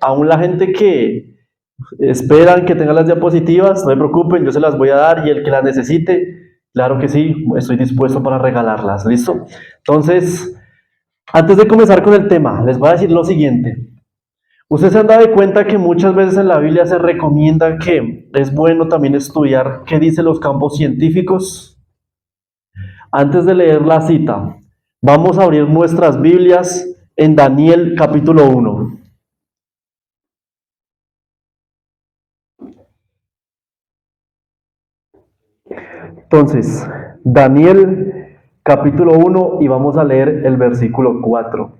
Aún la gente que esperan que tenga las diapositivas, no se preocupen, yo se las voy a dar y el que las necesite, claro que sí, estoy dispuesto para regalarlas, ¿listo? Entonces, antes de comenzar con el tema, les voy a decir lo siguiente. Ustedes se han dado cuenta que muchas veces en la Biblia se recomienda que es bueno también estudiar qué dicen los campos científicos. Antes de leer la cita, vamos a abrir nuestras Biblias en Daniel capítulo 1. Entonces, Daniel capítulo 1 y vamos a leer el versículo 4.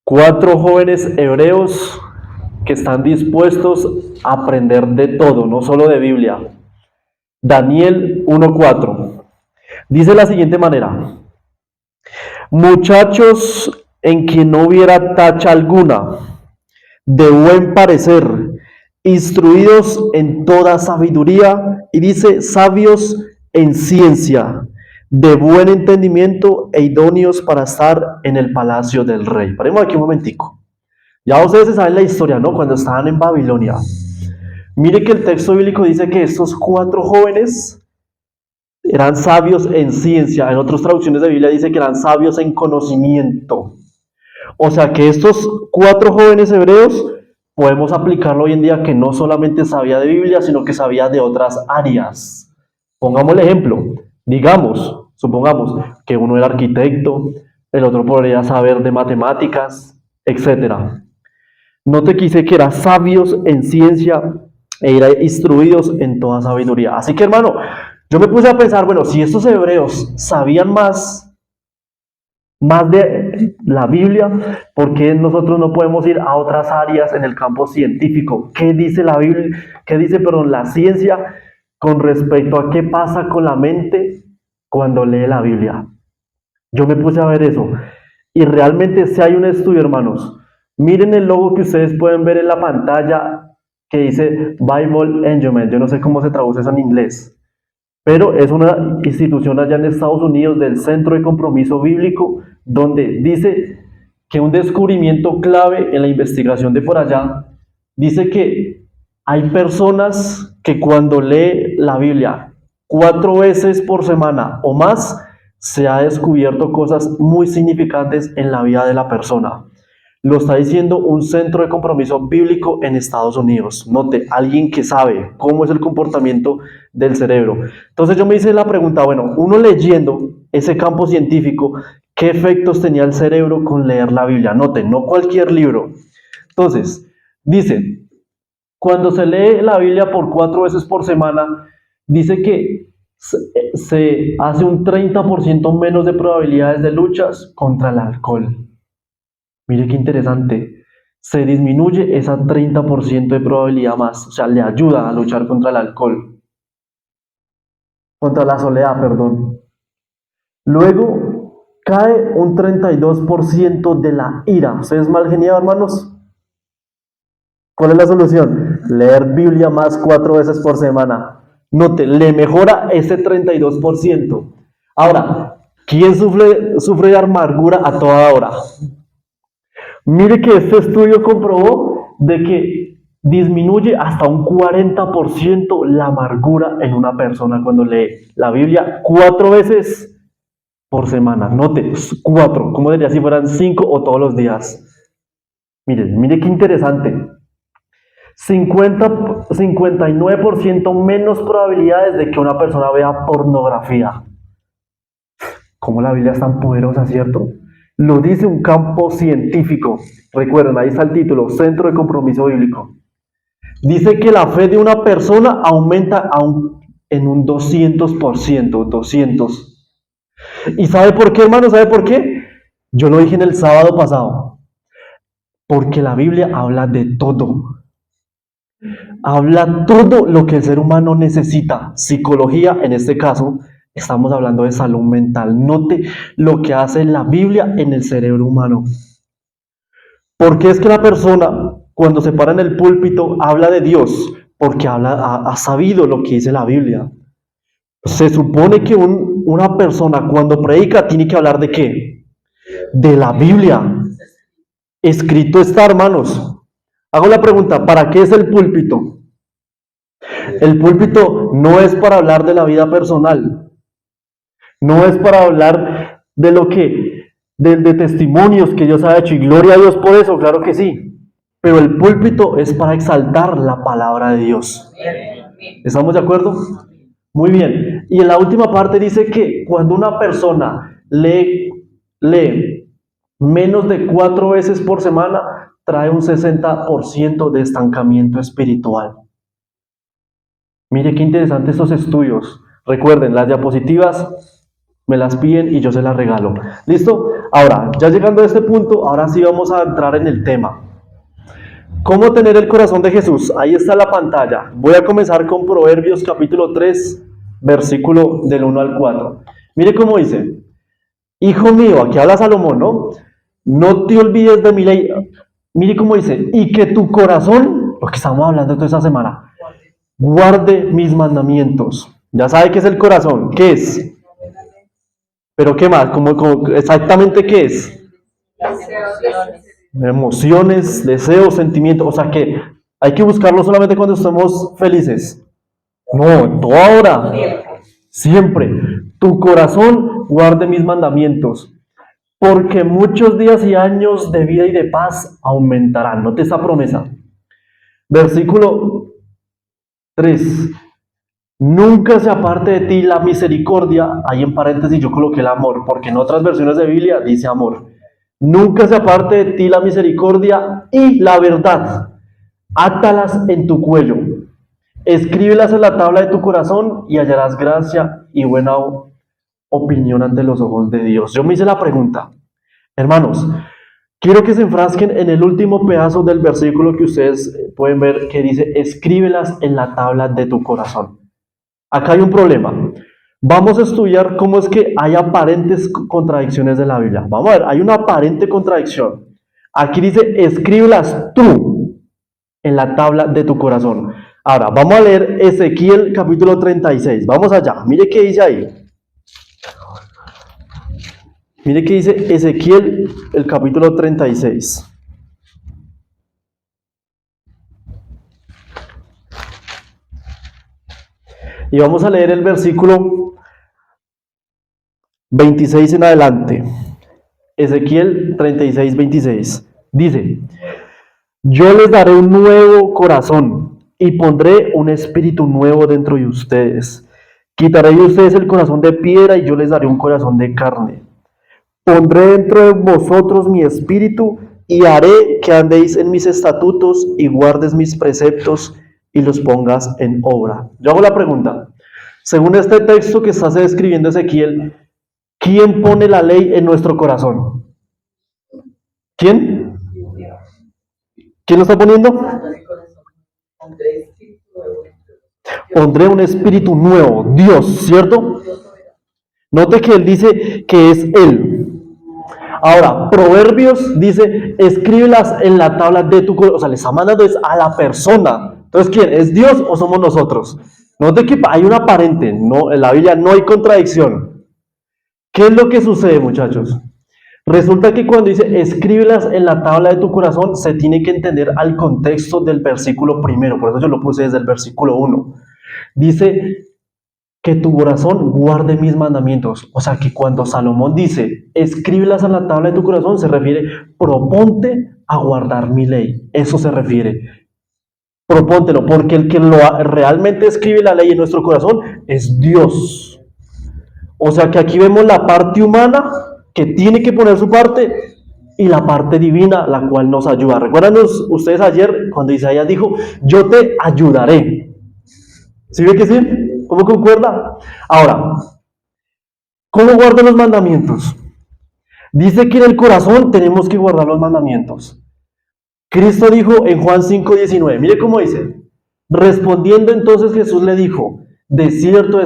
Cuatro jóvenes hebreos que están dispuestos a aprender de todo, no solo de Biblia. Daniel 1:4. Dice de la siguiente manera: muchachos en quien no hubiera tacha alguna, de buen parecer, instruidos en toda sabiduría, y dice sabios en ciencia, de buen entendimiento e idóneos para estar en el palacio del rey. Paremos aquí un momentico. Ya ustedes saben la historia, ¿no? Cuando estaban en Babilonia. Mire que el texto bíblico dice que estos cuatro jóvenes eran sabios en ciencia. En otras traducciones de Biblia dice que eran sabios en conocimiento. O sea que estos cuatro jóvenes hebreos podemos aplicarlo hoy en día, que no solamente sabía de Biblia, sino que sabía de otras áreas. Pongamos el ejemplo. Supongamos que uno era arquitecto, el otro podría saber de matemáticas, etcétera. No te quise que eran sabios en ciencia e ir instruidos en toda sabiduría. Así que, hermano, yo me puse a pensar, bueno, si estos hebreos sabían más de la Biblia, ¿por qué nosotros no podemos ir a otras áreas en el campo científico? ¿Qué dice la Biblia? ¿Qué dice, perdón, la ciencia con respecto a qué pasa con la mente cuando lee la Biblia? Yo me puse a ver eso. Y realmente si hay un estudio, hermanos. Miren el logo que ustedes pueden ver en la pantalla que dice Bible Endowment. Yo no sé cómo se traduce eso en inglés, pero es una institución allá en Estados Unidos del Centro de Compromiso Bíblico, donde dice que un descubrimiento clave en la investigación de por allá, dice que hay personas que cuando lee la Biblia 4 veces por semana o más, se ha descubierto cosas muy significantes en la vida de la persona. Lo está diciendo un centro de compromiso bíblico en Estados Unidos. Note, alguien que sabe cómo es el comportamiento del cerebro. Entonces yo me hice la pregunta, bueno, uno leyendo ese campo científico, ¿qué efectos tenía el cerebro con leer la Biblia? Note, no cualquier libro. Entonces, dice, cuando se lee la Biblia por 4 veces por semana, dice que se hace un 30% menos de probabilidades de luchas contra el alcohol. Mire qué interesante. Se disminuye esa 30% de probabilidad más. O sea, le ayuda a luchar contra el alcohol. Contra la soledad, perdón. Luego, cae un 32% de la ira. ¿Ustedes mal geniado, hermanos? ¿Cuál es la solución? Leer Biblia más 4 veces por semana. Note, le mejora ese 32%. Ahora, ¿quién sufre de amargura a toda hora? Mire que este estudio comprobó de que disminuye hasta un 40% la amargura en una persona cuando lee la Biblia 4 veces por semana. Note, 4, ¿cómo diría si fueran 5 o todos los días? Mire qué interesante. 59% menos probabilidades de que una persona vea pornografía. ¿Cómo la Biblia es tan poderosa, cierto? Lo dice un campo científico. Recuerden, ahí está el título, Centro de Compromiso Bíblico. Dice que la fe de una persona aumenta en un 200%, 200. ¿Y sabe por qué, hermano? ¿Sabe por qué? Yo lo dije en el sábado pasado. Porque la Biblia habla de todo. Habla todo lo que el ser humano necesita. Psicología, en este caso, estamos hablando de salud mental. Note lo que hace la Biblia en el cerebro humano. Porque es que la persona, cuando se para en el púlpito, habla de Dios, porque ha sabido lo que dice la Biblia. Se supone que una persona cuando predica tiene que hablar de qué? De la Biblia. Escrito está, hermanos. Hago la pregunta, ¿para qué es el púlpito? El púlpito no es para hablar de la vida personal, no es para hablar de lo que, de testimonios que Dios ha hecho, y gloria a Dios por eso, claro que sí. Pero el púlpito es para exaltar la palabra de Dios. ¿Estamos de acuerdo? Muy bien. Y en la última parte dice que cuando una persona lee menos de 4 veces por semana, trae un 60% de estancamiento espiritual. Mire qué interesante estos estudios. Recuerden, las diapositivas me las piden y yo se las regalo. ¿Listo? Ahora, ya llegando a este punto, ahora sí vamos a entrar en el tema. ¿Cómo tener el corazón de Jesús? Ahí está la pantalla. Voy a comenzar con Proverbios capítulo 3, versículo del 1 al 4. Mire cómo dice: Hijo mío, aquí habla Salomón, ¿no? No te olvides de mi ley. Mire cómo dice: y que tu corazón, lo que estamos hablando toda esta semana, guarde mis mandamientos. Ya sabe qué es el corazón. ¿Qué es? ¿Pero qué más? ¿Cómo exactamente qué es? Emociones, deseos, sentimientos. O sea que hay que buscarlo solamente cuando estemos felices. No, toda hora. Siempre. Tu corazón guarde mis mandamientos, porque muchos días y años de vida y de paz aumentarán. Note esta promesa. Versículo 3. Nunca se aparte de ti la misericordia. Ahí en paréntesis yo coloqué el amor, porque en otras versiones de Biblia dice amor. Nunca se aparte de ti la misericordia y la verdad. Átalas en tu cuello. Escríbelas en la tabla de tu corazón y hallarás gracia y buena opinión ante los ojos de Dios. Yo me hice la pregunta, hermanos, quiero que se enfrasquen en el último pedazo del versículo que ustedes pueden ver que dice: escríbelas en la tabla de tu corazón. Acá hay un problema. Vamos a estudiar cómo es que hay aparentes contradicciones de la Biblia. Vamos a ver, hay una aparente contradicción. Aquí dice: escríbelas tú en la tabla de tu corazón. Ahora, vamos a leer Ezequiel capítulo 36. Vamos allá. Mire qué dice ahí. Mire qué dice Ezequiel, el capítulo 36. Y vamos a leer el versículo 26 en adelante. Ezequiel 36, 26. Dice: yo les daré un nuevo corazón y pondré un espíritu nuevo dentro de ustedes. Quitaré de ustedes el corazón de piedra y yo les daré un corazón de carne. Pondré dentro de vosotros mi espíritu y haré que andéis en mis estatutos y guardes mis preceptos y los pongas en obra. Yo hago la pregunta. Según este texto que está describiendo Ezequiel, ¿quién pone la ley en nuestro corazón? ¿Quién? ¿Quién lo está poniendo? Pondré un espíritu nuevo, Dios, ¿cierto? Note que él dice que es él. Ahora, Proverbios dice: escríbelas en la tabla de tu corazón. O sea, le está mandando es a la persona. Entonces, ¿quién? ¿Es Dios o somos nosotros? Note que hay una aparente, no, en la Biblia no hay contradicción. ¿Qué es lo que sucede, muchachos? Resulta que cuando dice escríbelas en la tabla de tu corazón, se tiene que entender al contexto del versículo primero. Por eso yo lo puse desde el versículo 1. Dice que tu corazón guarde mis mandamientos. O sea que cuando Salomón dice escríbelas en la tabla de tu corazón, se refiere: proponte a guardar mi ley. Eso se refiere. Propóntelo, porque el que realmente escribe la ley en nuestro corazón es Dios. O sea que aquí vemos la parte humana que tiene que poner su parte y la parte divina, la cual nos ayuda. ¿Recuerdan ustedes ayer cuando Isaías dijo: yo te ayudaré? ¿Sí ve que sí? ¿Cómo concuerda? Ahora, ¿cómo guardo los mandamientos? Dice que en el corazón tenemos que guardar los mandamientos. Cristo dijo en Juan 5:19, mire cómo dice: respondiendo entonces Jesús le dijo: de cierto,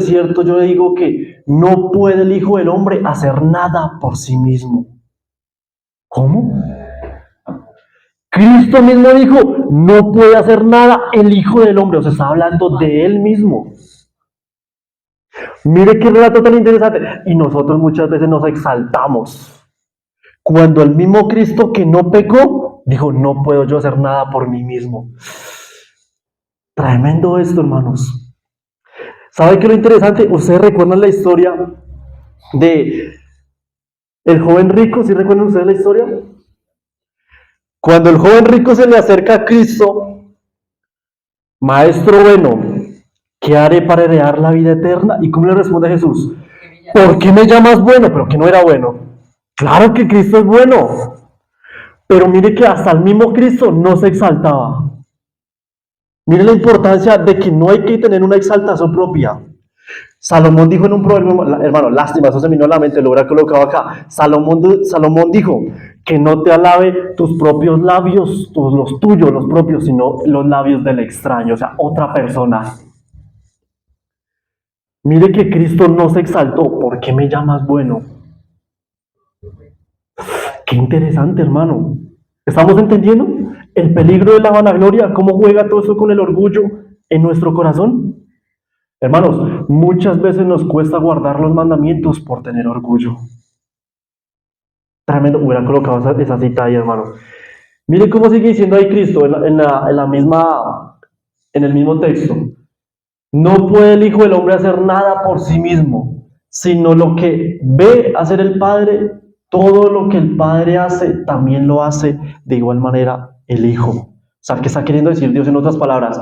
yo le digo que no puede el Hijo del Hombre hacer nada por sí mismo. ¿Cómo? Cristo mismo dijo: no puede hacer nada el Hijo del Hombre. O sea, está hablando de él mismo. Mire qué relato tan interesante. Y nosotros muchas veces nos exaltamos cuando el mismo Cristo que no pecó Dijo, no puedo yo hacer nada por mí mismo. Tremendo esto, hermanos. ¿Sabe qué es lo interesante? Ustedes recuerdan la historia de el joven rico, ¿sí recuerdan ustedes la historia? Cuando el joven rico se le acerca a Cristo, maestro bueno, ¿qué haré para heredar la vida eterna? ¿Y cómo le responde Jesús? ¿Por qué me llamas bueno? Pero que no era bueno. Claro que Cristo es bueno. Pero mire que hasta el mismo Cristo no se exaltaba. Mire la importancia de que no hay que tener una exaltación propia. Salomón dijo en un proverbio, hermano, lástima, eso se me vino a la mente, lo hubiera colocado acá. Salomón dijo que no te alabe tus propios labios, los tuyos, los propios, sino los labios del extraño, o sea, otra persona. Mire que Cristo no se exaltó. ¿Por qué me llamas bueno? Qué interesante, hermano. ¿Estamos entendiendo el peligro de la vanagloria? ¿Cómo juega todo eso con el orgullo en nuestro corazón? Hermanos, muchas veces nos cuesta guardar los mandamientos por tener orgullo. Tremendo, hubiera colocado esa cita ahí, hermano. Mire cómo sigue diciendo ahí Cristo en el mismo texto. No puede el Hijo del Hombre hacer nada por sí mismo, sino lo que ve hacer el Padre, todo lo que el Padre hace, también lo hace de igual manera el Hijo. O sea, ¿qué está queriendo decir Dios en otras palabras?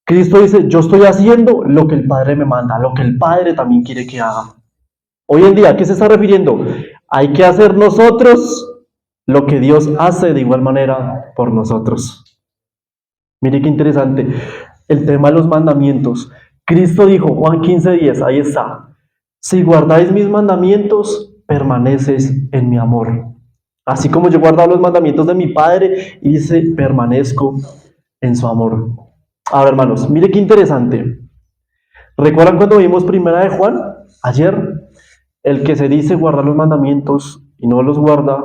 Cristo dice, yo estoy haciendo lo que el Padre me manda, lo que el Padre también quiere que haga. Hoy en día, ¿a qué se está refiriendo? Hay que hacer nosotros lo que Dios hace de igual manera por nosotros. Mire qué interesante el tema de los mandamientos. Cristo dijo, Juan 15:10, ahí está. Si guardáis mis mandamientos, permaneces en mi amor. Así como yo he guardado los mandamientos de mi Padre y dice, permanezco en su amor. Ahora, hermanos, mire qué interesante. ¿Recuerdan cuando vimos primera de Juan? Ayer, el que se dice guardar los mandamientos y no los guarda,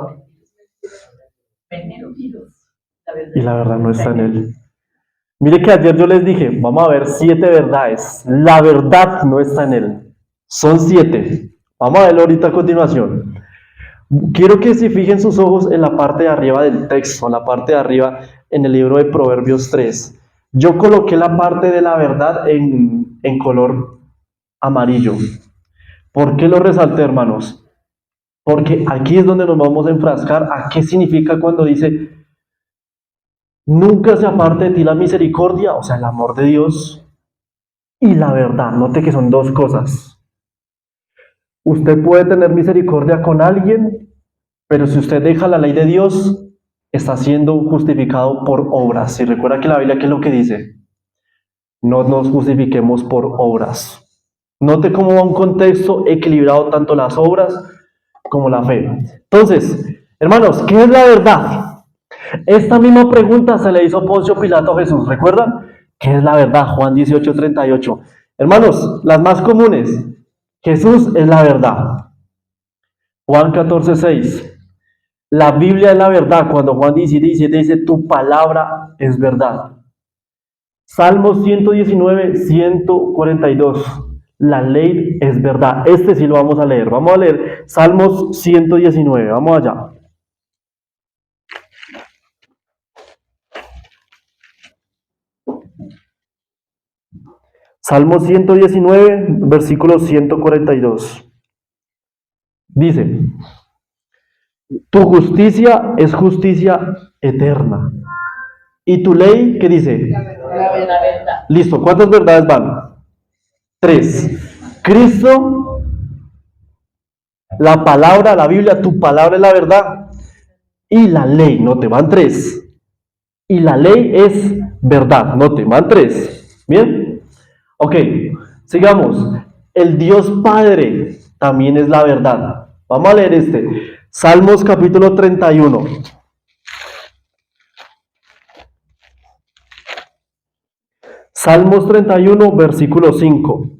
y la verdad no está en él. Mire que ayer yo les dije, vamos a ver 7 verdades. La verdad no está en él. Son 7. Vamos a verlo ahorita a continuación. Quiero que se fijen sus ojos en la parte de arriba del texto, en la parte de arriba en el libro de Proverbios 3. Yo coloqué la parte de la verdad en color amarillo. ¿Por qué lo resalté, hermanos? Porque aquí es donde nos vamos a enfrascar a qué significa cuando dice nunca se aparte de ti la misericordia, o sea, el amor de Dios y la verdad. Note que son dos cosas. Usted puede tener misericordia con alguien, pero si usted deja la ley de Dios, está siendo justificado por obras. Y recuerda que la Biblia, ¿qué es lo que dice? No nos justifiquemos por obras. Note cómo va un contexto equilibrado tanto las obras como la fe. Entonces, hermanos, ¿qué es la verdad? Esta misma pregunta se le hizo Poncio Pilato a Jesús. ¿Recuerdan? ¿Qué es la verdad? Juan 18:38. Hermanos, las más comunes. Jesús es la verdad. Juan 14:6. La Biblia es la verdad. Cuando Juan 17:17 dice, tu palabra es verdad. Salmos 119, 142. La ley es verdad. Este sí lo vamos a leer. Vamos a leer Salmos 119. Vamos allá. Salmo 119, versículo 142. Dice, tu justicia es justicia eterna. ¿Y tu ley qué dice? La verdad. Listo, ¿cuántas verdades van? 3. Cristo, la palabra, la Biblia, tu palabra es la verdad. Y la ley, no te van 3. Y la ley es verdad, no te van 3. ¿Bien? Ok, sigamos. El Dios Padre también es la verdad. Vamos a leer este. Salmos capítulo 31. Salmos 31, versículo 5.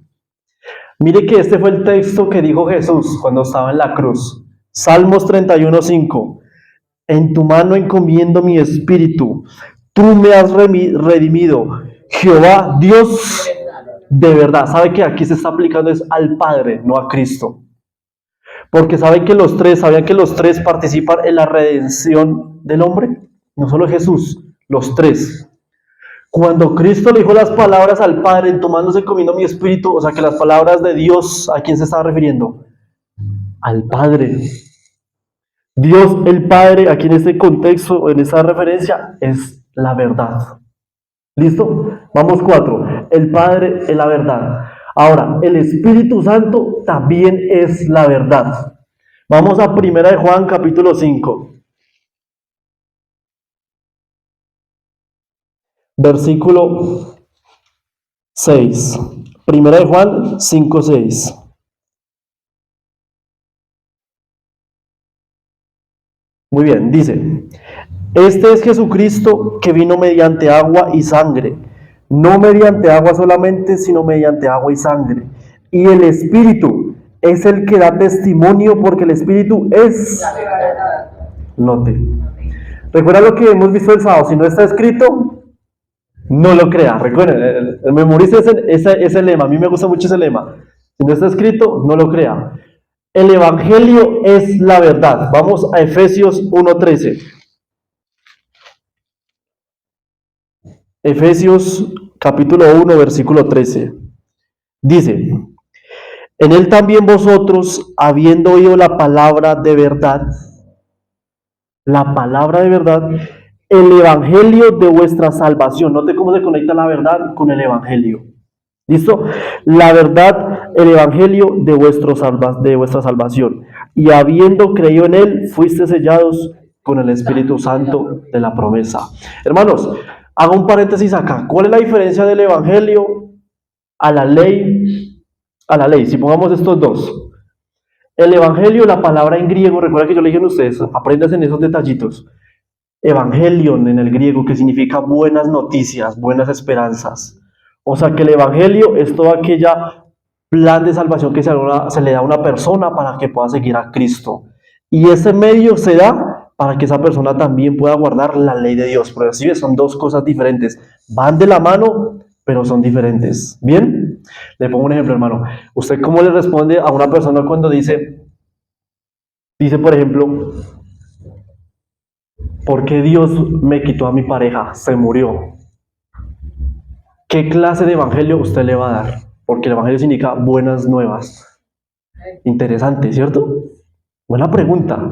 Mire que este fue el texto que dijo Jesús cuando estaba en la cruz. Salmos 31, 5. En tu mano encomiendo mi espíritu. Tú me has redimido. Jehová, Dios de verdad. ¿Sabe que aquí se está aplicando es al Padre, no a Cristo? Porque sabían que los tres participan en la redención del hombre. no solo Jesús, los tres. Cuando Cristo le dijo las palabras al Padre, tomándose y comiendo mi espíritu, o sea que las palabras de Dios, ¿a quién se estaba refiriendo? Al Padre. Dios el Padre, aquí en este contexto, en esta referencia, es la verdad. ¿Listo? Vamos 4. El Padre es la verdad. Ahora, el Espíritu Santo también es la verdad. Vamos a 1 de Juan capítulo 5. Versículo 6. 1 de Juan 5, 6. Muy bien, dice, este es Jesucristo que vino mediante agua y sangre, no mediante agua solamente, sino mediante agua y sangre. Y el Espíritu es el que da testimonio porque el Espíritu es... Note. Recuerda lo que hemos visto el sábado, si no está escrito, no lo crea. Recuerden, el memorice ese lema, a mí me gusta mucho ese lema. Si no está escrito, no lo crea. El Evangelio es la verdad. Vamos a Efesios 1:13. Efesios capítulo 1, versículo 13. Dice, en él también vosotros, habiendo oído la palabra de verdad, el evangelio de vuestra salvación. Note cómo se conecta la verdad con el evangelio. ¿Listo? La verdad, el evangelio de vuestra salvación. Y habiendo creído en él, fuiste sellados con el Espíritu Santo de la promesa. Hermanos, hago un paréntesis acá. ¿Cuál es la diferencia del evangelio a la ley? A la ley, si pongamos estos dos. El evangelio, la palabra en griego, recuerda que yo le dije a ustedes, aprendas en esos detallitos. Evangelion en el griego, que significa buenas noticias, buenas esperanzas. O sea que el evangelio es todo aquella plan de salvación que se le da a una persona para que pueda seguir a Cristo. Y ese medio se da para que esa persona también pueda guardar la ley de Dios. Pero así son dos cosas diferentes. Van de la mano, pero son diferentes. ¿Bien? Le pongo un ejemplo, hermano. ¿Usted cómo le responde a una persona cuando dice, por ejemplo, ¿por qué Dios me quitó a mi pareja? Se murió. ¿Qué clase de evangelio usted le va a dar? Porque el evangelio significa buenas nuevas. Interesante, ¿cierto? Buena pregunta.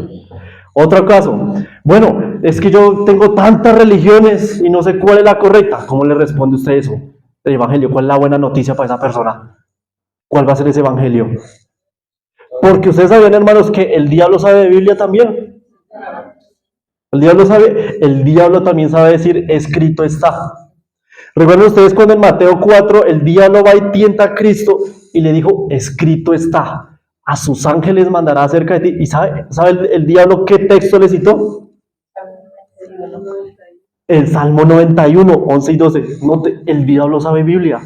Otro caso. Bueno, es que yo tengo tantas religiones y no sé cuál es la correcta. ¿Cómo le responde usted eso? El evangelio, ¿cuál es la buena noticia para esa persona? ¿Cuál va a ser ese evangelio? Porque ustedes saben, hermanos, que el diablo sabe de Biblia también. El diablo también sabe decir, escrito está. Recuerden ustedes cuando en Mateo 4 el diablo va y tienta a Cristo y le dijo, escrito está, a sus ángeles mandará acerca de ti. ¿Y sabe el diablo qué texto le citó? El Salmo 91, 11 y 12. El diablo sabe Biblia.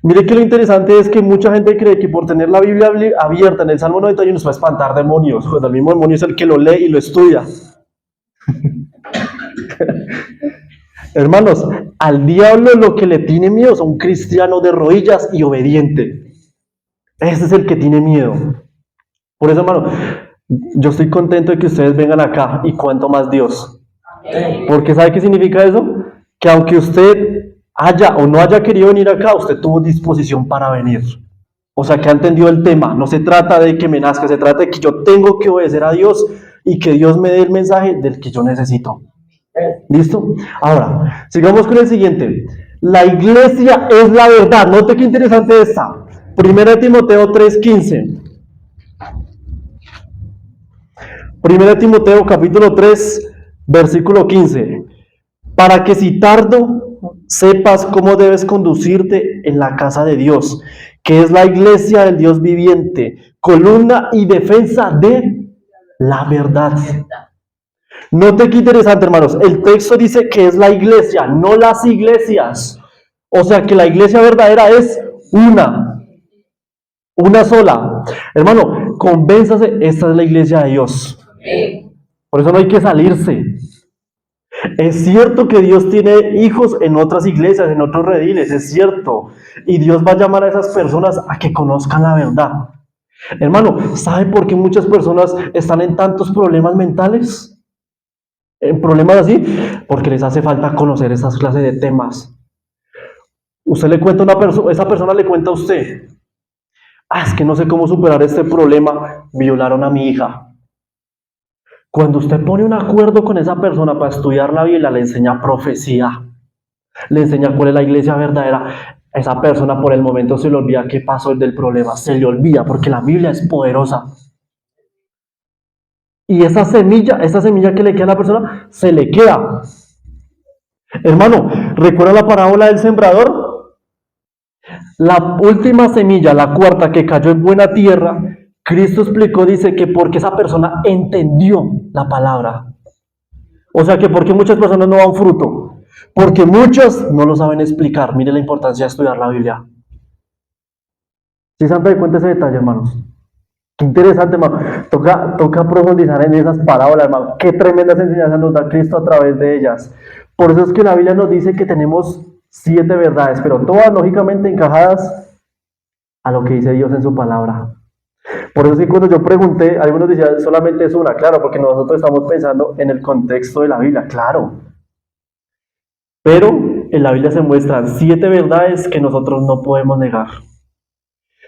Mire que lo interesante es que mucha gente cree que por tener la Biblia abierta en el Salmo 91 se va a espantar demonios. Cuando el mismo demonio es el que lo lee y lo estudia. Hermanos, al diablo lo que le tiene miedo es a un cristiano de rodillas y obediente. Ese es el que tiene miedo. Por eso, hermano, yo estoy contento de que ustedes vengan acá y cuanto más Dios. Porque ¿sabe qué significa eso? Que aunque usted haya o no haya querido venir acá, usted tuvo disposición para venir. O sea, que ha entendido el tema. No se trata de que me nazca, se trata de que yo tengo que obedecer a Dios y que Dios me dé el mensaje del que yo necesito. ¿Listo? Ahora, sigamos con el siguiente. La iglesia es la verdad. Note qué interesante está. 1 Timoteo 3:15. 1 Timoteo capítulo 3, versículo 15. Para que si tardo, sepas cómo debes conducirte en la casa de Dios, que es la iglesia del Dios viviente, columna y defensa de la verdad. Note qué interesante, hermanos. El texto dice que es la iglesia, no las iglesias. O sea que la iglesia verdadera es una sola. Hermano, convénzase, esta es la iglesia de Dios. Por eso no hay que salirse. Es cierto que Dios tiene hijos en otras iglesias, en otros rediles, es cierto. Y Dios va a llamar a esas personas a que conozcan la verdad. Hermano, ¿sabe por qué muchas personas están en tantos problemas mentales? En problemas así, porque les hace falta conocer esas clases de temas. Usted le cuenta a una persona, esa persona le cuenta a usted, es que no sé cómo superar este problema, violaron a mi hija. Cuando usted pone un acuerdo con esa persona para estudiar la Biblia, le enseña profecía, le enseña cuál es la iglesia verdadera. Esa persona por el momento se le olvida qué pasó del problema, se le olvida porque la Biblia es poderosa. Y esa semilla que le queda a la persona, se le queda. Hermano, ¿recuerda la parábola del sembrador? La última semilla, la cuarta que cayó en buena tierra, Cristo explicó, dice que porque esa persona entendió la palabra. O sea que porque muchas personas no dan fruto, porque muchos no lo saben explicar. Mire la importancia de estudiar la Biblia. ¿Sí se han dado cuenta ese detalle, hermanos? Qué interesante, hermano. Toca profundizar en esas parábolas, hermano. Qué tremendas enseñanzas nos da Cristo a través de ellas. Por eso es que la Biblia nos dice que tenemos 7 verdades, pero todas lógicamente encajadas a lo que dice Dios en su palabra. Por eso es que cuando yo pregunté, algunos decían solamente es una, claro, porque nosotros estamos pensando en el contexto de la Biblia, claro. Pero en la Biblia se muestran 7 verdades que nosotros no podemos negar.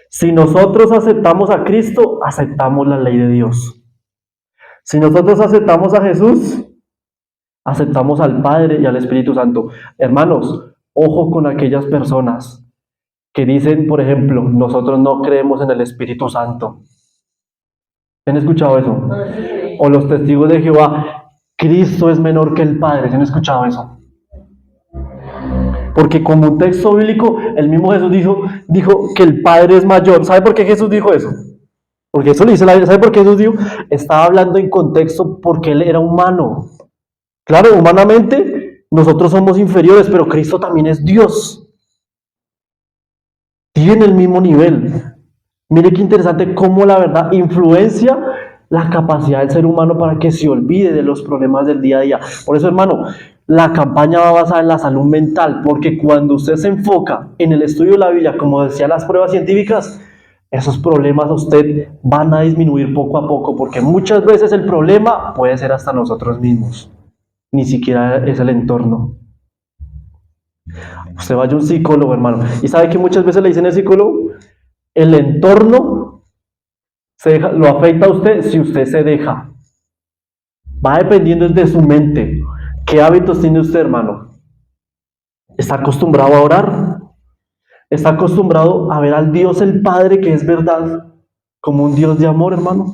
Si nosotros aceptamos a Cristo, aceptamos la ley de Dios. Si nosotros aceptamos a Jesús, aceptamos al Padre y al Espíritu Santo. Hermanos, ojo con aquellas personas que dicen, por ejemplo, nosotros no creemos en el Espíritu Santo. ¿Han escuchado eso? O los testigos de Jehová, Cristo es menor que el Padre. ¿Han escuchado eso? Porque como un texto bíblico, el mismo Jesús dijo que el Padre es mayor. ¿Sabe por qué Jesús dijo eso? Porque eso lo dice la Biblia. ¿Sabe por qué Jesús dijo? Estaba hablando en contexto porque él era humano. Claro, humanamente nosotros somos inferiores, pero Cristo también es Dios. Tiene el mismo nivel. Mire qué interesante cómo la verdad influencia la capacidad del ser humano para que se olvide de los problemas del día a día. Por eso, hermano, la campaña va basada en la salud mental, porque cuando usted se enfoca en el estudio de la Biblia, como decían las pruebas científicas, esos problemas a usted van a disminuir poco a poco, porque muchas veces el problema puede ser hasta nosotros mismos, ni siquiera es el entorno. Usted vaya a un psicólogo, hermano, y sabe que muchas veces le dicen al psicólogo, el entorno lo afecta a usted si usted se deja. Va dependiendo de su mente. ¿Qué hábitos tiene usted, hermano? ¿Está acostumbrado a orar? ¿Está acostumbrado a ver al Dios el Padre, que es verdad, como un Dios de amor, hermano?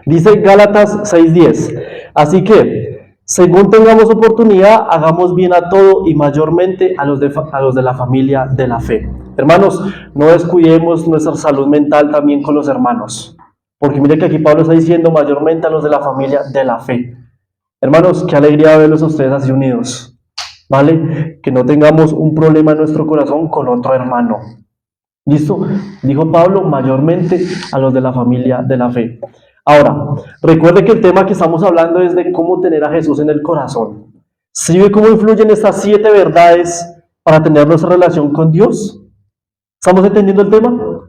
Dice Gálatas 6:10. Así que, según tengamos oportunidad, hagamos bien a todo y mayormente a los de la familia de la fe. Hermanos, no descuidemos nuestra salud mental también con los hermanos. Porque mire que aquí Pablo está diciendo mayormente a los de la familia de la fe. Hermanos, qué alegría verlos a ustedes así unidos. ¿Vale? Que no tengamos un problema en nuestro corazón con otro hermano. ¿Listo? Dijo Pablo, mayormente a los de la familia de la fe. Ahora, recuerde que el tema que estamos hablando es de cómo tener a Jesús en el corazón. ¿Sí ve cómo influyen estas 7 verdades para tener nuestra relación con Dios? ¿Estamos entendiendo el tema?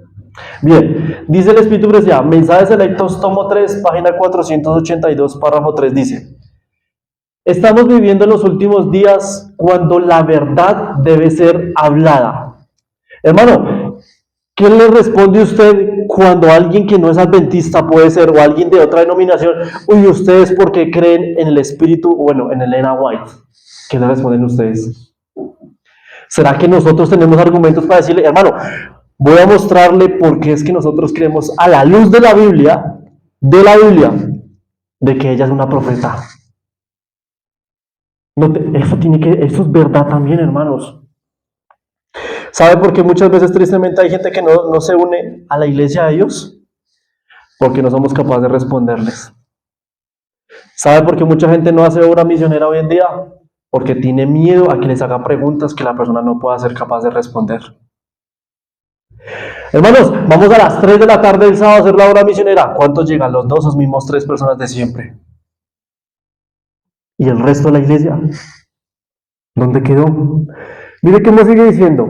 Bien, dice el Espíritu Precioso, Mensajes Selectos, tomo 3, página 482, párrafo 3, dice: estamos viviendo en los últimos días cuando la verdad debe ser hablada. Hermano, ¿qué le responde usted cuando alguien que no es adventista puede ser, o alguien de otra denominación, uy, ustedes por qué creen en el Espíritu, bueno, en Elena White? ¿Qué le responden ustedes? ¿Será que nosotros tenemos argumentos para decirle, hermano, voy a mostrarle por qué es que nosotros creemos a la luz de la Biblia, de que ella es una profeta? No eso es verdad también, hermanos. ¿Sabe por qué muchas veces tristemente hay gente que no se une a la iglesia de Dios? Porque no somos capaces de responderles. ¿Sabe por qué mucha gente no hace obra misionera hoy en día? Porque tiene miedo a que les haga preguntas que la persona no pueda ser capaz de responder. Hermanos, vamos a las 3 de la tarde del sábado a hacer la obra misionera. ¿Cuántos llegan? Los dos, los mismos 3 personas de siempre. ¿Y el resto de la iglesia? ¿Dónde quedó? Mire cómo sigue diciendo.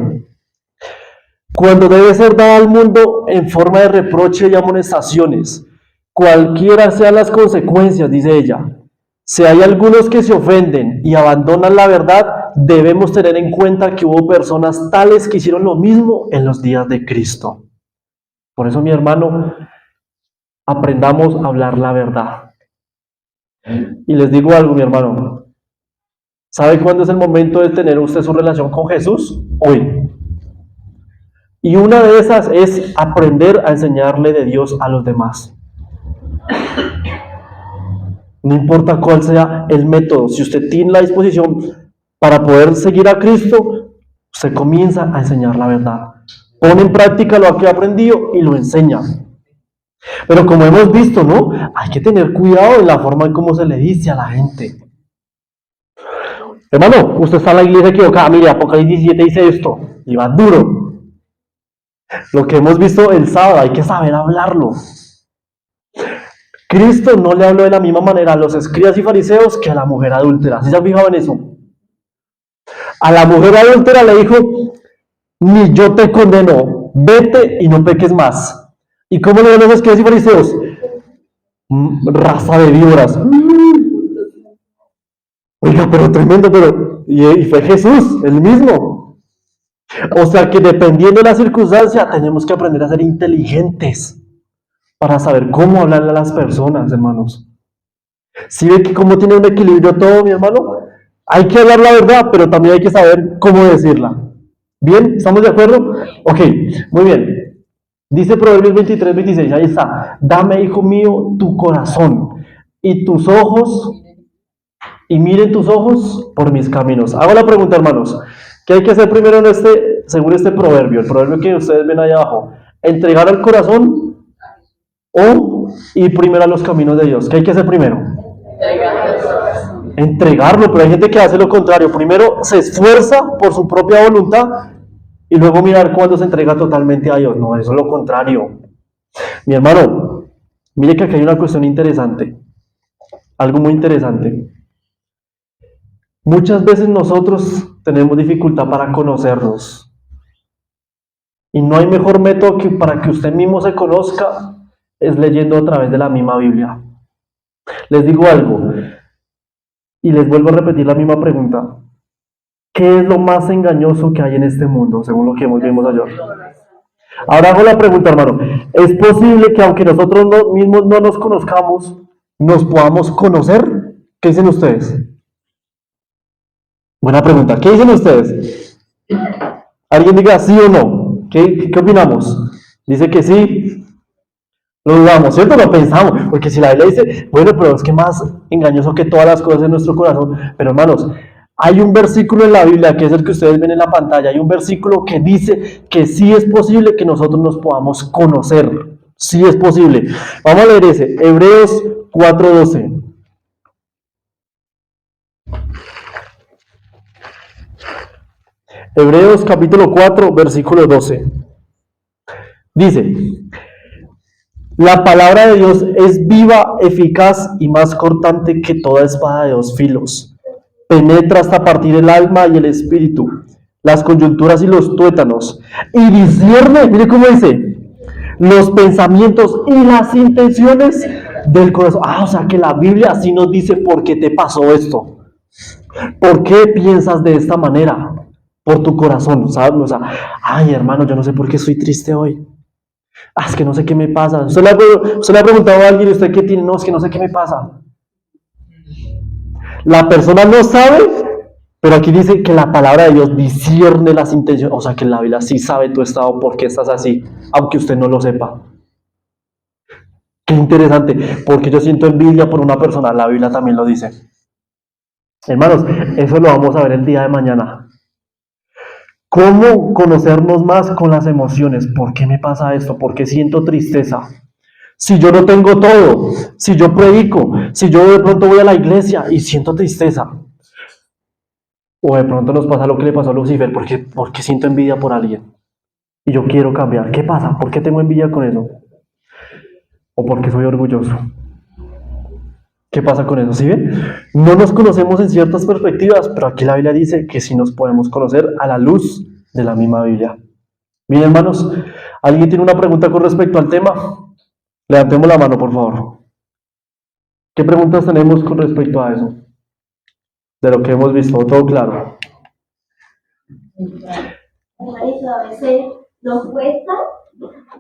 Cuando debe ser dada al mundo en forma de reproche y amonestaciones, cualquiera sean las consecuencias, dice ella. Si hay algunos que se ofenden y abandonan la verdad, debemos tener en cuenta que hubo personas tales que hicieron lo mismo en los días de Cristo. Por eso, mi hermano, aprendamos a hablar la verdad. Y les digo algo, mi hermano. ¿Sabe cuándo es el momento de tener usted su relación con Jesús? Hoy. Y una de esas es aprender a enseñarle de Dios a los demás. No importa cuál sea el método, si usted tiene la disposición para poder seguir a Cristo, usted comienza a enseñar la verdad. Pone en práctica lo que ha aprendido y lo enseña. Pero como hemos visto, ¿no? Hay que tener cuidado en la forma en cómo se le dice a la gente. Hermano, usted está en la iglesia equivocada. Mire, Apocalipsis 17 dice esto. Y va duro. Lo que hemos visto el sábado, hay que saber hablarlo. Cristo no le habló de la misma manera a los escribas y fariseos que a la mujer adúltera. ¿Sí se han fijado en eso? A la mujer adúltera le dijo, ni yo te condeno, vete y no peques más. ¿Y cómo le dio los escribas y fariseos? Raza de víboras. Oiga, pero tremendo, y fue Jesús, el mismo. O sea que dependiendo de la circunstancia, tenemos que aprender a ser inteligentes para saber cómo hablarle a las personas, hermanos. ¿Sí ve que cómo tiene un equilibrio todo, mi hermano? Hay que hablar la verdad, pero también hay que saber cómo decirla. ¿Bien? ¿Estamos de acuerdo? Ok, muy bien. Dice Proverbios 23, 26, ahí está. Dame, hijo mío, tu corazón y tus ojos, y miren tus ojos por mis caminos. Hago la pregunta, hermanos. ¿Qué hay que hacer primero según este proverbio? El proverbio que ustedes ven ahí abajo. ¿Entregar el corazón o ir primero a los caminos de Dios? ¿Qué hay que hacer primero? Entregarlo, pero hay gente que hace lo contrario. Primero se esfuerza por su propia voluntad y luego mirar cuándo se entrega totalmente a Dios. No, eso es lo contrario. Mi hermano, mire que aquí hay una cuestión interesante. Algo muy interesante. Muchas veces nosotros tenemos dificultad para conocernos. Y no hay mejor método que para que usted mismo se conozca es leyendo a través de la misma Biblia. Les digo algo y les vuelvo a repetir la misma pregunta. ¿Qué es lo más engañoso que hay en este mundo, según lo que vimos ayer? Ahora hago la pregunta, hermano. ¿Es posible que aunque nosotros mismos no nos conozcamos, nos podamos conocer? ¿Qué dicen ustedes? Buena pregunta. ¿Qué dicen ustedes? ¿Alguien diga sí o no? ¿Qué opinamos? Dice que sí. Lo dudamos, ¿cierto? Lo pensamos. Porque si la Biblia dice, bueno, pero es que más engañoso que todas las cosas en nuestro corazón. Pero hermanos, hay un versículo en la Biblia, que es el que ustedes ven en la pantalla, hay un versículo que dice que sí es posible que nosotros nos podamos conocer. Sí es posible. Vamos a leer ese, Hebreos 4:12. Hebreos capítulo 4, versículo 12. Dice, la palabra de Dios es viva, eficaz y más cortante que toda espada de dos filos. Penetra hasta partir el alma y el espíritu, las coyunturas y los tuétanos, y discierne, mire cómo dice, los pensamientos y las intenciones del corazón. O sea que la Biblia así nos dice por qué te pasó esto. ¿Por qué piensas de esta manera? Por tu corazón, ¿sabes? O sea, ay hermano, yo no sé por qué estoy triste hoy. Es que no sé qué me pasa. Usted le ha preguntado a alguien, ¿usted qué tiene? No, es que no sé qué me pasa. La persona no sabe, pero aquí dice que la palabra de Dios discierne las intenciones. O sea que la Biblia sí sabe tu estado, por qué estás así, aunque usted no lo sepa. Qué interesante, porque yo siento envidia por una persona, la Biblia también lo dice. Hermanos, eso lo vamos a ver el día de mañana. ¿Cómo conocernos más con las emociones? ¿Por qué me pasa esto? ¿Por qué siento tristeza? Si yo no tengo todo, si yo predico, si yo de pronto voy a la iglesia y siento tristeza. O de pronto nos pasa lo que le pasó a Lucifer, porque siento envidia por alguien. Y yo quiero cambiar. ¿Qué pasa? ¿Por qué tengo envidia con eso? ¿O porque soy orgulloso? ¿Qué pasa con eso? ¿Sí ven? No nos conocemos en ciertas perspectivas, pero aquí la Biblia dice que sí nos podemos conocer a la luz de la misma Biblia. Bien, hermanos, ¿alguien tiene una pregunta con respecto al tema? Levantemos la mano, por favor. ¿Qué preguntas tenemos con respecto a eso? De lo que hemos visto, todo claro. Hermanito, a veces nos cuesta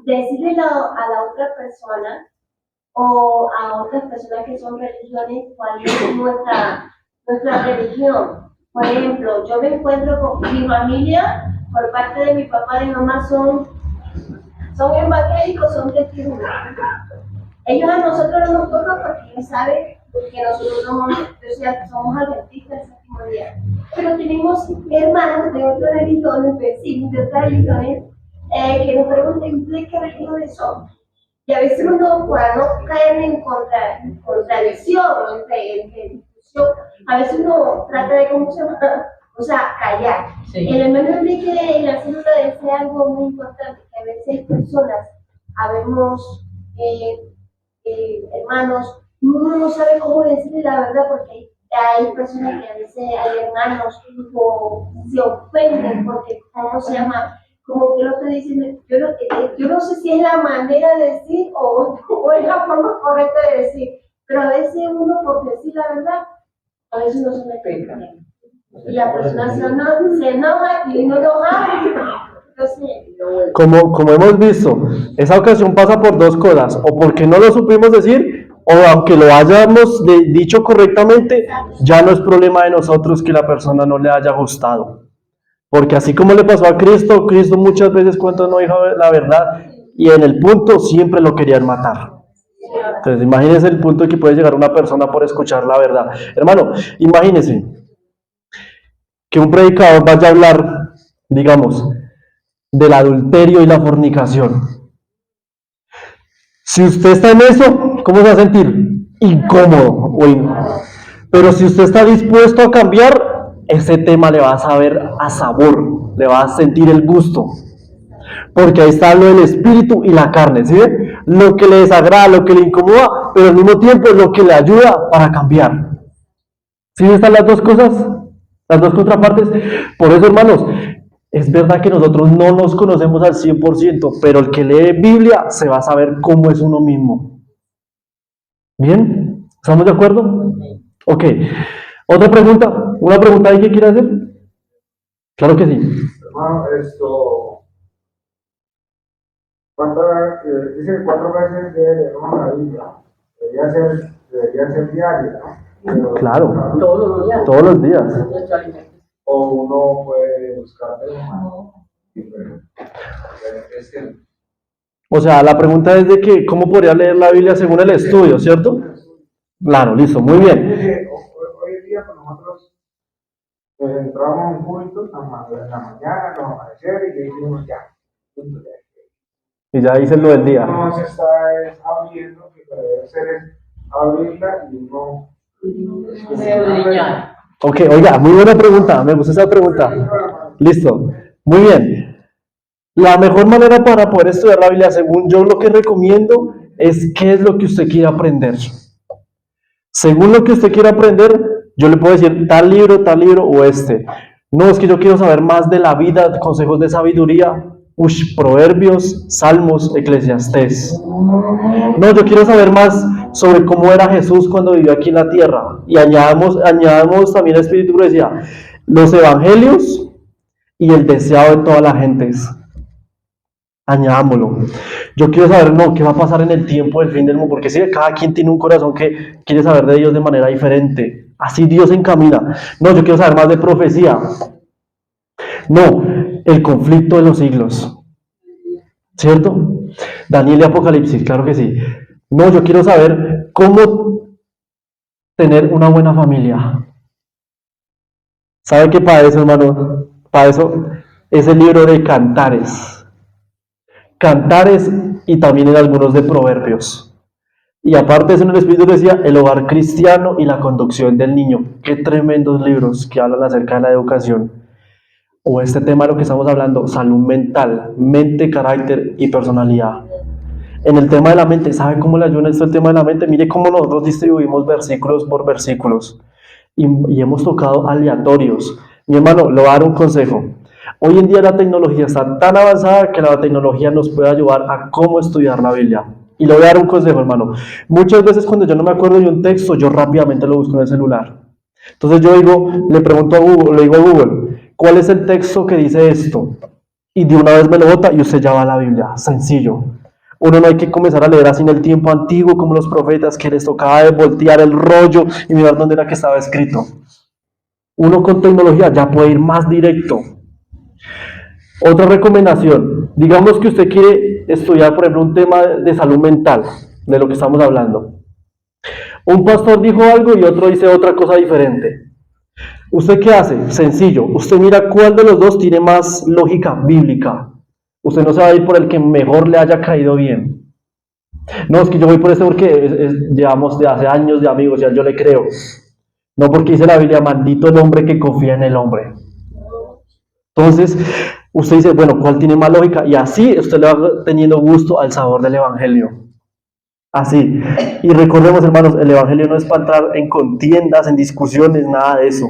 decirle a la otra persona o a otras personas que son religiones cuál es nuestra religión. Por ejemplo, yo me encuentro con mi familia, por parte de mi papá y mi mamá, son evangélicos, son testigos. Ellos a nosotros no nos tocan porque ellos saben que nosotros somos adventistas del séptimo día. Pero tenemos hermanos de otras religiones, vecinos de otras religiones, que nos preguntan ¿ustedes qué religiones son? Y a veces uno, para no caer en contradicción, en discusión, a veces uno trata de, ¿cómo se llama? O sea, callar. Sí. El hermano Enrique en la célula decía algo muy importante, que a veces hay personas, habemos hermanos, uno no sabe cómo decirle la verdad porque hay personas que a veces hay hermanos que se ofenden porque, ¿cómo se llama? Como que lo estoy diciendo, yo no sé si es la manera de decir o es la forma correcta de decir, pero a veces uno por decir la verdad, a veces no se me pega. Y la persona se enoja y no enoja. Como hemos visto, esa ocasión pasa por dos cosas, o porque no lo supimos decir, o aunque lo hayamos dicho correctamente, ya no es problema de nosotros que la persona no le haya gustado. Porque así como le pasó a Cristo, Cristo muchas veces cuando no dijo la verdad, y en el punto siempre lo querían matar. Entonces imagínense el punto que puede llegar una persona por escuchar la verdad. Hermano, imagínense que un predicador vaya a hablar, digamos, del adulterio y la fornicación. Si usted está en eso, ¿cómo se va a sentir? Incómodo. Pero si usted está dispuesto a cambiar, ese tema le va a saber a sabor, le va a sentir el gusto. Porque ahí está lo del espíritu y la carne, ¿sí? Lo que le desagrada, lo que le incomoda, pero al mismo tiempo es lo que le ayuda para cambiar. ¿Sí están las dos cosas? Las dos contrapartes. Por eso, hermanos, es verdad que nosotros no nos conocemos al 100%, pero el que lee Biblia se va a saber cómo es uno mismo. ¿Bien? ¿Estamos de acuerdo? Ok. ¿Otra pregunta? ¿Una pregunta ahí que quiere hacer? Claro que sí. Hermano, dice que 4 veces debe leer la Biblia. Debería ser diaria, ¿no? Pero, claro. Todos los días. Todos los días. O uno puede buscar O sea, la pregunta es de que ¿cómo podría leer la Biblia según el estudio, cierto? Claro, listo, muy bien. Hoy en día, pues nosotros entramos en un culto en la mañana, los amaneceres, y decimos ya. Y ya hice lo del día. No se está abriendo, que lo que debe hacer es abrirla y uno. Ok, oiga, muy buena pregunta, me gusta esa pregunta. Listo, muy bien. La mejor manera para poder estudiar la Biblia, según yo, lo que recomiendo es qué es lo que usted quiere aprender. Según lo que usted quiere aprender, yo le puedo decir tal libro o este. No, es que yo quiero saber más de la vida, consejos de sabiduría. Proverbios, Salmos, Eclesiastés. No, yo quiero saber más sobre cómo era Jesús cuando vivió aquí en la tierra. Y añadamos también la Espíritu que decía, los evangelios y el deseado de todas las gentes. Añadámoslo. Yo quiero saber, no, qué va a pasar en el tiempo del fin del mundo, porque sí, cada quien tiene un corazón que quiere saber de Dios de manera diferente. Así Dios encamina. No, yo quiero saber más de profecía. No, el conflicto de los siglos. ¿Cierto? Daniel y Apocalipsis, claro que sí. No, yo quiero saber cómo tener una buena familia. ¿Sabe qué para eso, hermano? Para eso es el libro de Cantares. Cantares y también en algunos de Proverbios. Y aparte de eso, en el Espíritu decía el hogar cristiano y la conducción del niño. Qué tremendos libros que hablan acerca de la educación. O este tema de lo que estamos hablando, salud mental, mente, carácter y personalidad. En el tema de la mente, ¿sabe cómo le ayuda esto el tema de la mente? Mire cómo nosotros distribuimos versículos por versículos y hemos tocado aleatorios. Mi hermano, le voy a dar un consejo. Hoy en día la tecnología está tan avanzada que la tecnología nos puede ayudar a cómo estudiar la Biblia. Y le voy a dar un consejo, hermano. Muchas veces cuando yo no me acuerdo de un texto, yo rápidamente lo busco en el celular. Entonces yo digo, le pregunto a Google, le digo a Google, ¿cuál es el texto que dice esto? Y de una vez me lo bota y usted ya va a la Biblia. Sencillo. Uno no hay que comenzar a leer así en el tiempo antiguo como los profetas que les tocaba de voltear el rollo y mirar dónde era que estaba escrito. Uno con tecnología ya puede ir más directo. Otra recomendación, digamos que usted quiere estudiar, por ejemplo, un tema de salud mental, de lo que estamos hablando. Un pastor dijo algo y otro dice otra cosa diferente. ¿Usted qué hace? Sencillo, usted mira cuál de los dos tiene más lógica bíblica. Usted no se va a ir por el que mejor le haya caído bien. No, es que yo voy por este porque llevamos de hace años de amigos, ya yo le creo. No porque dice la Biblia, maldito el hombre que confía en el hombre. Entonces, usted dice, bueno, ¿cuál tiene más lógica? Y así usted le va teniendo gusto al sabor del Evangelio. Así. Y recordemos, hermanos, el Evangelio no es para entrar en contiendas, en discusiones, nada de eso.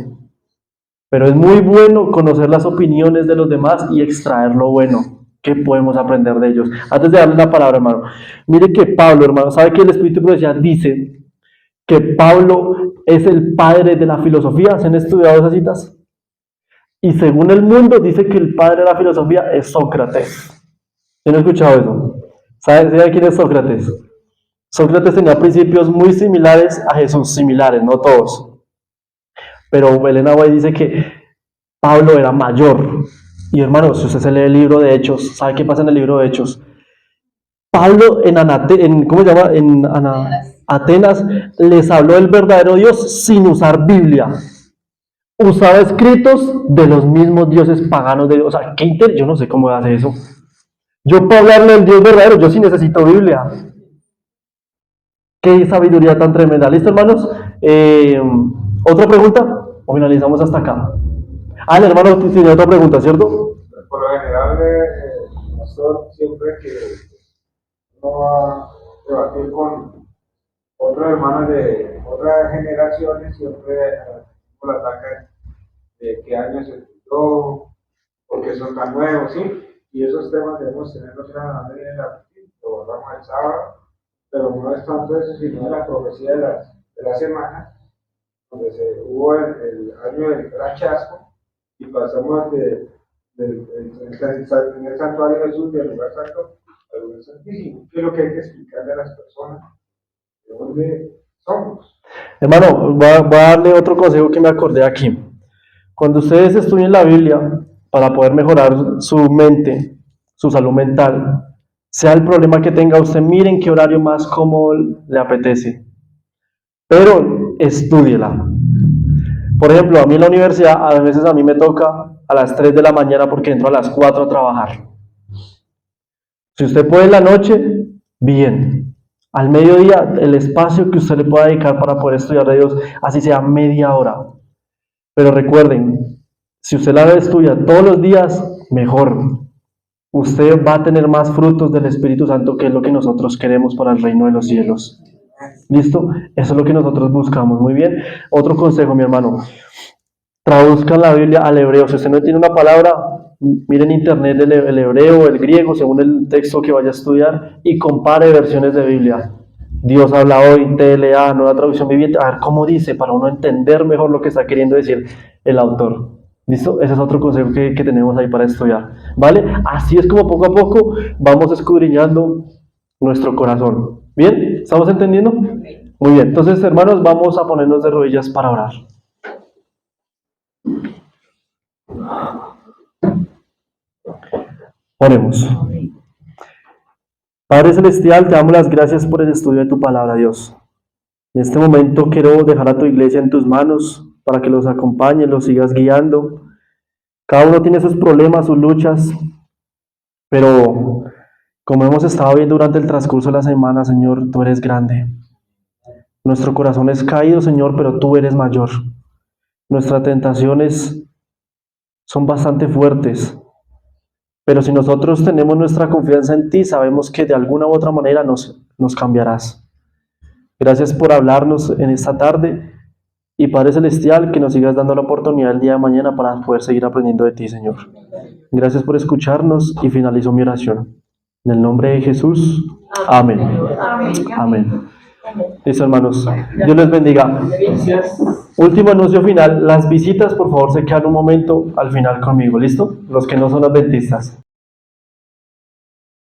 Pero es muy bueno conocer las opiniones de los demás y extraer lo bueno que podemos aprender de ellos. Antes de darle la palabra, hermano, mire que Pablo, hermano, ¿sabe que el Espíritu de Profecía dice que Pablo es el padre de la filosofía? ¿Se han estudiado esas citas? Y según el mundo, dice que el padre de la filosofía es Sócrates. ¿Quién ha escuchado eso? ¿Sabe quién es Sócrates? Sócrates tenía principios muy similares a Jesús, similares, no todos. Pero Elena White dice que Pablo era mayor. Y hermanos, si usted se lee el libro de Hechos, ¿sabe qué pasa en el libro de Hechos? Pablo ¿cómo se llama? Atenas les habló del verdadero Dios sin usar Biblia. Usaba escritos de los mismos dioses paganos de Dios. O sea, yo no sé cómo hace eso. Yo para hablarle del Dios verdadero, yo sí necesito Biblia. Qué sabiduría tan tremenda. ¿Listo, hermanos? ¿Otra pregunta? ¿O finalizamos hasta acá? El hermano tiene otra pregunta, ¿cierto? Por lo general, el pastor, siempre que uno va a debatir con otros hermanos de otras generaciones, siempre la atacan de qué año se fundó, porque son tan nuevos, ¿sí? Y esos temas debemos tenerlos en la lo hablamos el sábado, pero no es tanto eso, sino la profecía de la semana, donde hubo el año del gran chasco, y pasamos en el santuario de Jesús, del lugar santo, al lugar santísimo. ¿Qué es lo que hay que explicarle a las personas? ¿De dónde somos? Hermano, voy a darle otro consejo que me acordé aquí. Cuando ustedes estudien la Biblia, para poder mejorar su mente, su salud mental, sea el problema que tenga usted, miren qué horario más cómodo le apetece. Pero estúdiela. Por ejemplo, a mí en la universidad, a veces a mí me toca a las 3 de la mañana porque entro a las 4 a trabajar. Si usted puede en la noche, bien. Al mediodía, el espacio que usted le pueda dedicar para poder estudiar de Dios, así sea media hora. Pero recuerden, si usted la estudia todos los días, mejor. Usted va a tener más frutos del Espíritu Santo, que es lo que nosotros queremos para el reino de los cielos. ¿Listo? Eso es lo que nosotros buscamos. Muy bien. Otro consejo, mi hermano. Traduzcan la Biblia al hebreo. Si usted no tiene una palabra, mire en internet el hebreo, el griego, según el texto que vaya a estudiar, y compare versiones de Biblia. Dios habla hoy, TLA, Nueva Traducción Viviente, a ver cómo dice, para uno entender mejor lo que está queriendo decir el autor. ¿Listo? Ese es otro consejo que tenemos ahí para estudiar. ¿Vale? Así es como poco a poco vamos escudriñando nuestro corazón. ¿Bien? ¿Estamos entendiendo? Muy bien. Entonces, hermanos, vamos a ponernos de rodillas para orar. Oremos. Padre Celestial, te damos las gracias por el estudio de tu palabra, Dios. En este momento quiero dejar a tu iglesia en tus manos para que los acompañes, los sigas guiando. Cada uno tiene sus problemas, sus luchas, pero como hemos estado viendo durante el transcurso de la semana, Señor, tú eres grande. Nuestro corazón es caído, Señor, pero tú eres mayor. Nuestras tentaciones son bastante fuertes, pero si nosotros tenemos nuestra confianza en ti, sabemos que de alguna u otra manera nos cambiarás. Gracias por hablarnos en esta tarde, y Padre Celestial, que nos sigas dando la oportunidad el día de mañana para poder seguir aprendiendo de ti, Señor. Gracias por escucharnos, y finalizo mi oración. En el nombre de Jesús. Amén. Amén. Listo, hermanos. Dios les bendiga. Último anuncio final. Las visitas, por favor, se quedan un momento al final conmigo. ¿Listo? Los que no son adventistas.